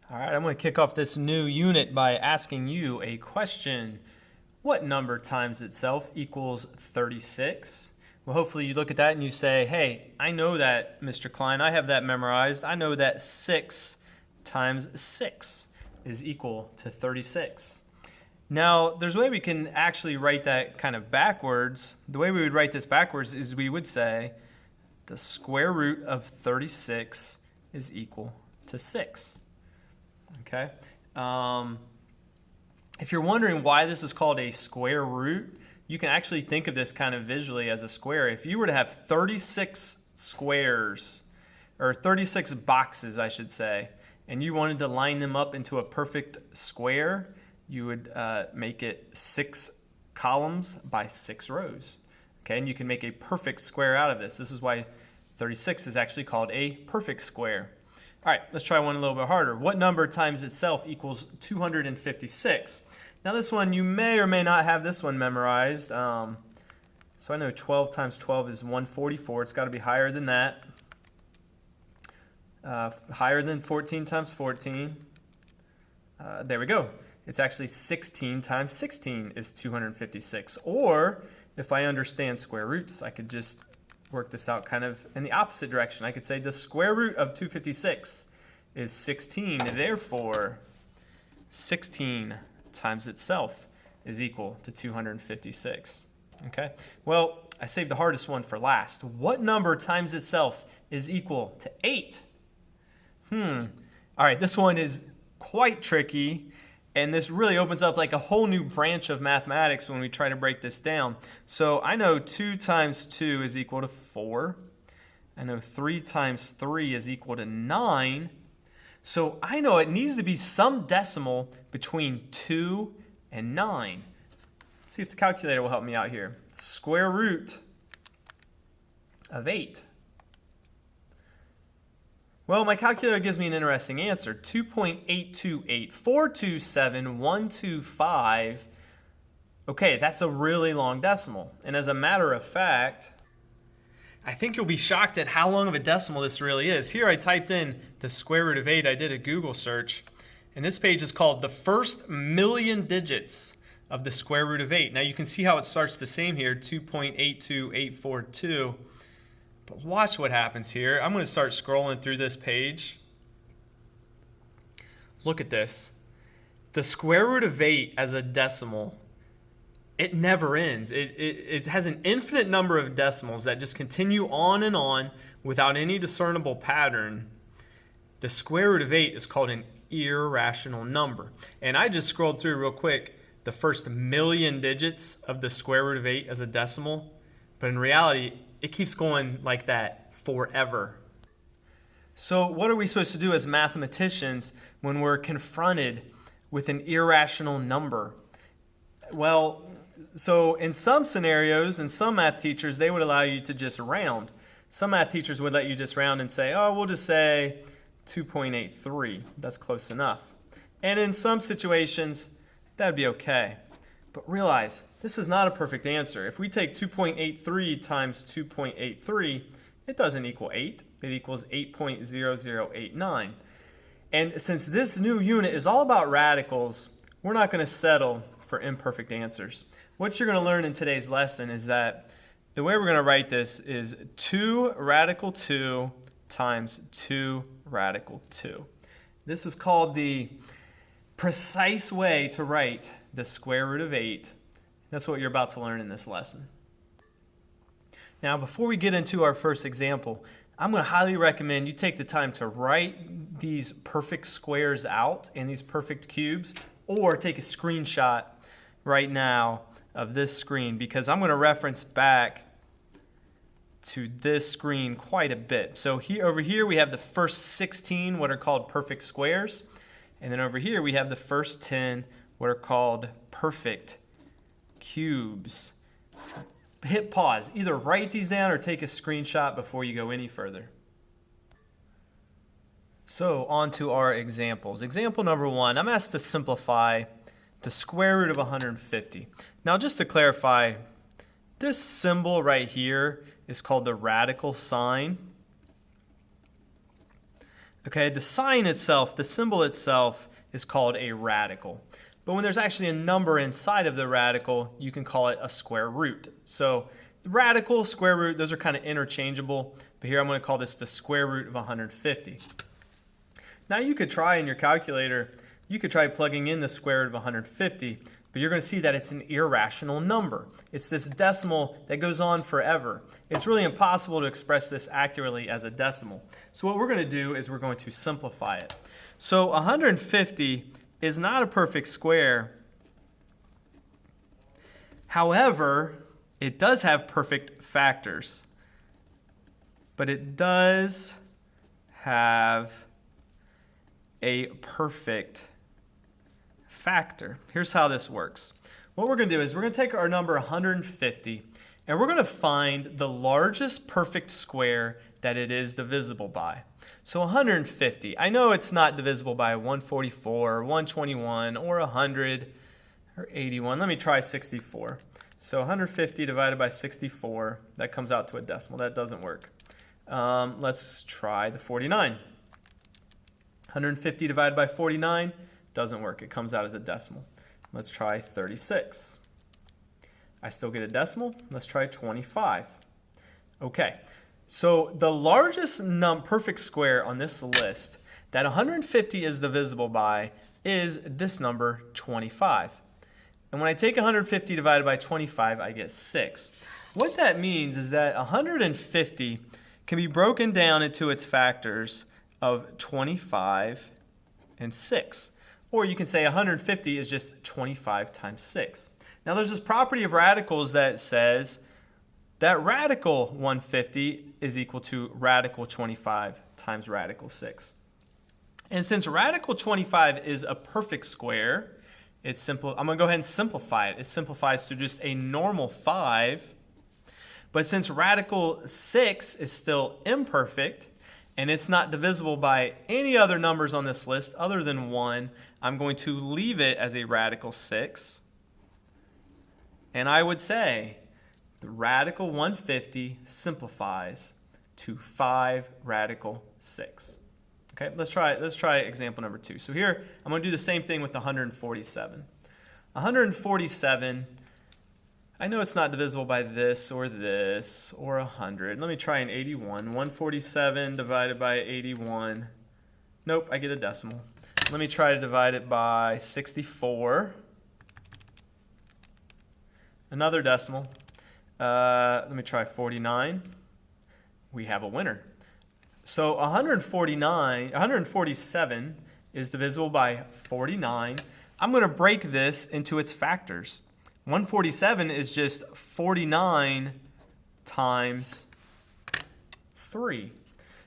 All right, I'm going to kick off this new unit by asking you a question. What number times itself equals 36? Well, hopefully you look at that and you say, hey, I know that, Mr. Klein. I have that memorized. I know that 6 times 6 is equal to 36. Now, there's a way we can actually write that kind of backwards. The way we would write this backwards is we would say the square root of 36 is equal to 6. Okay. If you're wondering why this is called a square root, you can actually think of this kind of visually as a square. If you were to have 36 squares, or 36 boxes, I should say, and you wanted to line them up into a perfect square, you would make it 6 columns by 6 rows. Okay, and you can make a perfect square out of this. This is why 36 is actually called a perfect square. All right, let's try one a little bit harder. What number times itself equals 256? Now this one, you may or may not have this one memorized. So I know 12 times 12 is 144. It's got to be higher than that. Higher than 14 times 14. There we go. It's actually 16 times 16 is 256. Or if I understand square roots, I could just work this out kind of in the opposite direction. I could say the square root of 256 is 16. Therefore, 16 times itself is equal to 256. Okay? Well, I saved the hardest one for last. What number times itself is equal to 8? All right, this one is quite tricky. And this really opens up like a whole new branch of mathematics when we try to break this down. So I know 2 times 2 is equal to 4. I know 3 times 3 is equal to 9. So I know it needs to be some decimal between 2 and 9. Let's see if the calculator will help me out here. Square root of 8. Well, my calculator gives me an interesting answer, 2.828427125. Okay, that's a really long decimal. And as a matter of fact, I think you'll be shocked at how long of a decimal this really is. Here I typed in the square root of 8. I did a Google search. And this page is called the first million digits of the square root of 8. Now you can see how it starts the same here, 2.82842. But watch what happens here. I'm going to start scrolling through this page. Look at this. The square root of 8 as a decimal, it never ends. It has an infinite number of decimals that just continue on without any discernible pattern. The square root of 8 is called an irrational number. And I just scrolled through real quick the first million digits of the square root of 8 as a decimal. But in reality, it keeps going like that forever. So what are we supposed to do as mathematicians when we're confronted with an irrational number? Well, so in some scenarios, and some math teachers, they would allow you to just round. Some math teachers would let you just round and say, oh, we'll just say 2.83. That's close enough. And in some situations, that'd be okay. But realize, this is not a perfect answer. If we take 2.83 times 2.83, it doesn't equal 8. It equals 8.0089. And since this new unit is all about radicals, we're not going to settle for imperfect answers. What you're going to learn in today's lesson is that the way we're going to write this is 2 radical 2 times 2 radical 2. This is called the precise way to write the square root of 8. That's what you're about to learn in this lesson. Now, before we get into our first example, I'm going to highly recommend you take the time to write these perfect squares out and these perfect cubes, or take a screenshot right now of this screen, because I'm going to reference back to this screen quite a bit. So over here we have the first 16, what are called perfect squares. And then over here we have the first 10, what are called perfect cubes. Hit pause. Either write these down or take a screenshot before you go any further. So on to our examples. Example number 1, I'm asked to simplify the square root of 150. Now just to clarify, this symbol right here is called the radical sign. Okay, the sign itself, the symbol itself, is called a radical. But when there's actually a number inside of the radical, you can call it a square root. So radical, square root, those are kind of interchangeable. But here I'm going to call this the square root of 150. Now you could try in your calculator, you could try plugging in the square root of 150, but you're going to see that it's an irrational number. It's this decimal that goes on forever. It's really impossible to express this accurately as a decimal. So what we're going to do is we're going to simplify it. So 150 is not a perfect square. However, it does have perfect factors. But it does have a perfect factor. Here's how this works. What we're going to do is we're going to take our number 150 and we're going to find the largest perfect square that it is divisible by. So 150, I know it's not divisible by 144 or 121 or 100 or 81. Let me try 64. So 150 divided by 64, that comes out to a decimal. That doesn't work. Let's try the 49. 150 divided by 49 doesn't work. It comes out as a decimal. Let's try 36. I still get a decimal. Let's try 25. Okay, so the largest perfect square on this list that 150 is divisible by is this number 25. And when I take 150 divided by 25, I get 6. What that means is that 150 can be broken down into its factors of 25 and 6. Or you can say 150 is just 25 times 6. Now there's this property of radicals that says that radical 150 is equal to radical 25 times radical 6. And since radical 25 is a perfect square, I'm going to go ahead and simplify it. It simplifies to just a normal 5. But since radical 6 is still imperfect, and it's not divisible by any other numbers on this list other than 1, I'm going to leave it as a radical 6. And I would say the radical 150 simplifies to 5 radical 6. Okay, let's try example number 2. So here, I'm going to do the same thing with the 147. 147, I know it's not divisible by this or 100. Let me try an 81. 147 divided by 81. Nope, I get a decimal. Let me try to divide it by 64. Another decimal. Let me try 49. We have a winner. So 147 is divisible by 49. I'm going to break this into its factors. 147 is just 49 times 3.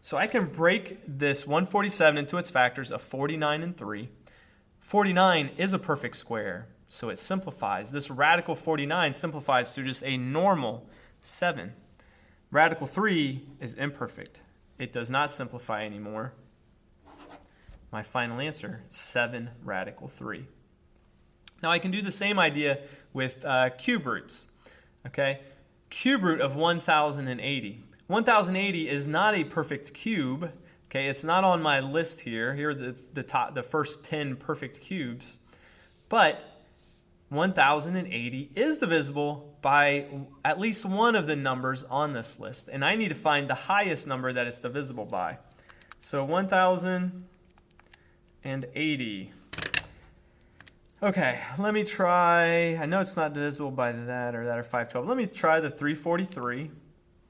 So I can break this 147 into its factors of 49 and 3. 49 is a perfect square, so it simplifies. This radical 49 simplifies to just a normal 7. Radical 3 is imperfect. It does not simplify anymore. My final answer, 7 radical 3. Now I can do the same idea with cube roots. Okay, cube root of 1080. 1080 is not a perfect cube. Okay, it's not on my list here. Here are the first 10 perfect cubes. But 1080 is divisible by at least one of the numbers on this list. And I need to find the highest number that it's divisible by. So 1080. Okay, let me try, I know it's not divisible by that or 512. Let me try the 343.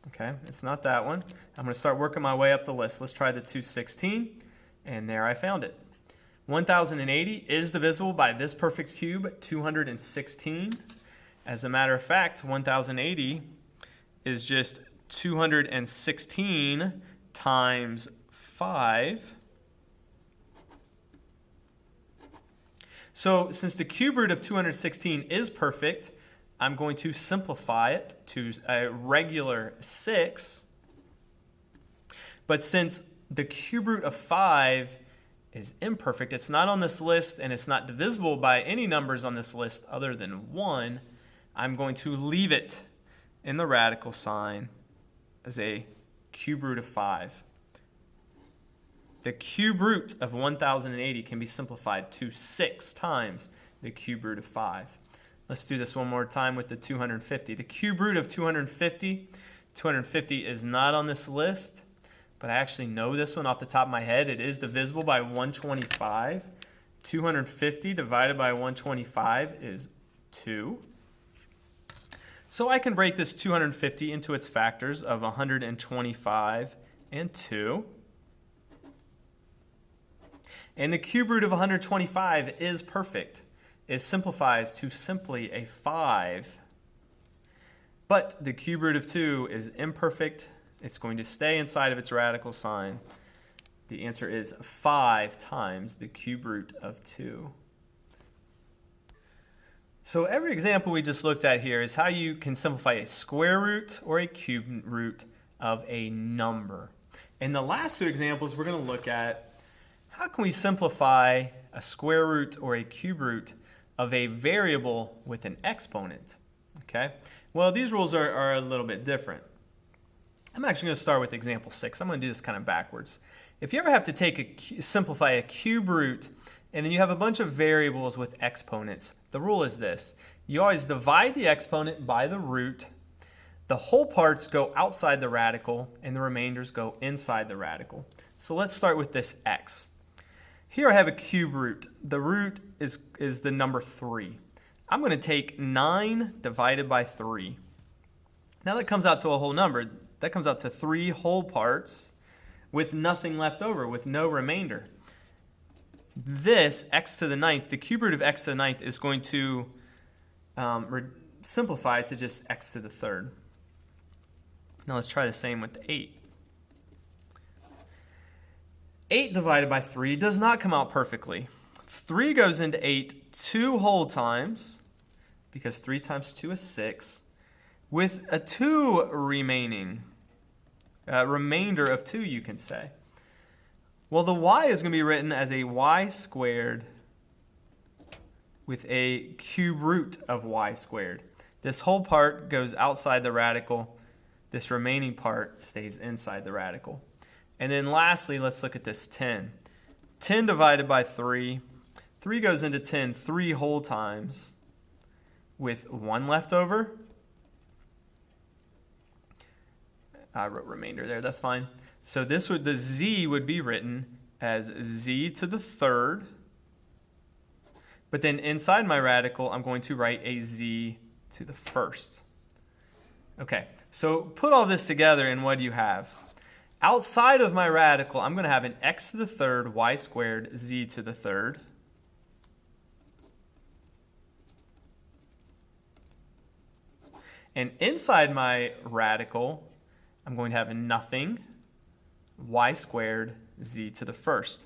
Okay, it's not that one. I'm going to start working my way up the list. Let's try the 216, and there I found it. 1080 is divisible by this perfect cube, 216. As a matter of fact, 1080 is just 216 times 5. So since the cube root of 216 is perfect, I'm going to simplify it to a regular 6. But since the cube root of 5 is imperfect, it's not on this list and it's not divisible by any numbers on this list other than 1, I'm going to leave it in the radical sign as a cube root of 5. The cube root of 1080 can be simplified to 6 times the cube root of 5. Let's do this one more time with the 250. The cube root of 250 is not on this list, but I actually know this one off the top of my head. It is divisible by 125. 250 divided by 125 is 2. So I can break this 250 into its factors of 125 and 2. And the cube root of 125 is perfect. It simplifies to simply a 5. But the cube root of 2 is imperfect. It's going to stay inside of its radical sign. The answer is 5 times the cube root of 2. So every example we just looked at here is how you can simplify a square root or a cube root of a number. In the last 2 examples, we're going to look at how can we simplify a square root or a cube root of a variable with an exponent. Okay? Well, these rules are a little bit different. I'm actually going to start with example 6. I'm going to do this kind of backwards. If you ever have to simplify a cube root and then you have a bunch of variables with exponents, the rule is this. You always divide the exponent by the root. The whole parts go outside the radical and the remainders go inside the radical. So let's start with this x. Here I have a cube root. The root is the number 3. I'm going to take 9 divided by 3. Now that comes out to a whole number. That comes out to 3 whole parts with nothing left over, with no remainder. This x to the 9th, the cube root of x to the 9th is going to simplify to just x to the 3rd. Now let's try the same with the 8. 8 divided by 3 does not come out perfectly. 3 goes into 8 2 whole times, because 3 times 2 is 6, with a 2 remaining. Remainder of 2, you can say. Well, the y is going to be written as a y squared with a cube root of y squared. This whole part goes outside the radical. This remaining part stays inside the radical. And then lastly, let's look at this 10. 10 divided by 3. 3 goes into 10 3 whole times with 1 left over. I wrote remainder there, that's fine. So the z would be written as z to the 3rd. But then inside my radical, I'm going to write a z to the 1st. Okay, so put all this together and what do you have? Outside of my radical, I'm going to have an x to the 3rd, y squared, z to the 3rd. And inside my radical, I'm going to have a nothing, y squared, z to the 1st.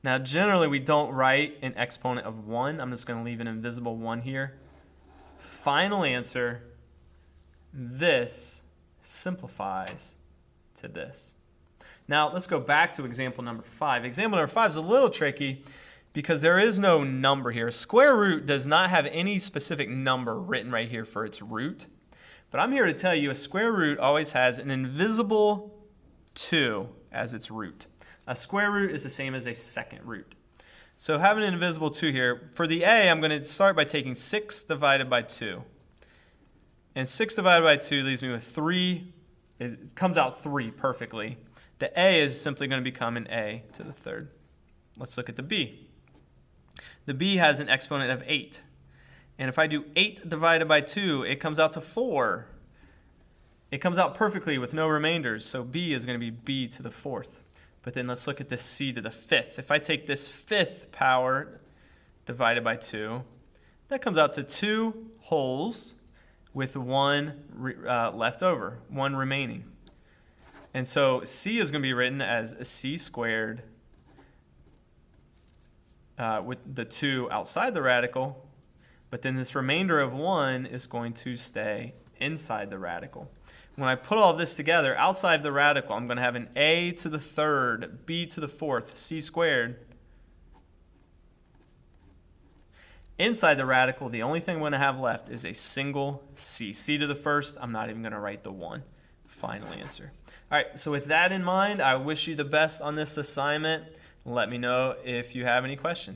Now, generally, we don't write an exponent of 1. I'm just going to leave an invisible 1 here. Final answer, this simplifies to this. Now, let's go back to example number 5. Example number 5 is a little tricky because there is no number here. A square root does not have any specific number written right here for its root. But I'm here to tell you a square root always has an invisible 2 as its root. A square root is the same as a second root. So having an invisible 2 here, for the a, I'm going to start by taking 6 divided by 2. And 6 divided by 2 leaves me with 3. It comes out 3 perfectly. The a is simply going to become an a to the 3rd. Let's look at the b. The b has an exponent of 8. And if I do 8 divided by 2, it comes out to 4. It comes out perfectly with no remainders, so b is going to be b to the 4th. But then let's look at this c to the 5th. If I take this 5th power divided by 2, that comes out to 2 wholes with 1 left over, 1 remaining. And so c is going to be written as c squared with the 2 outside the radical. But then this remainder of 1 is going to stay inside the radical. When I put all of this together, outside the radical, I'm going to have an a to the 3rd, b to the 4th, c squared. Inside the radical, the only thing I'm going to have left is a single c. C to the 1st, I'm not even going to write the 1. final answer. All right, so with that in mind, I wish you the best on this assignment. Let me know if you have any questions.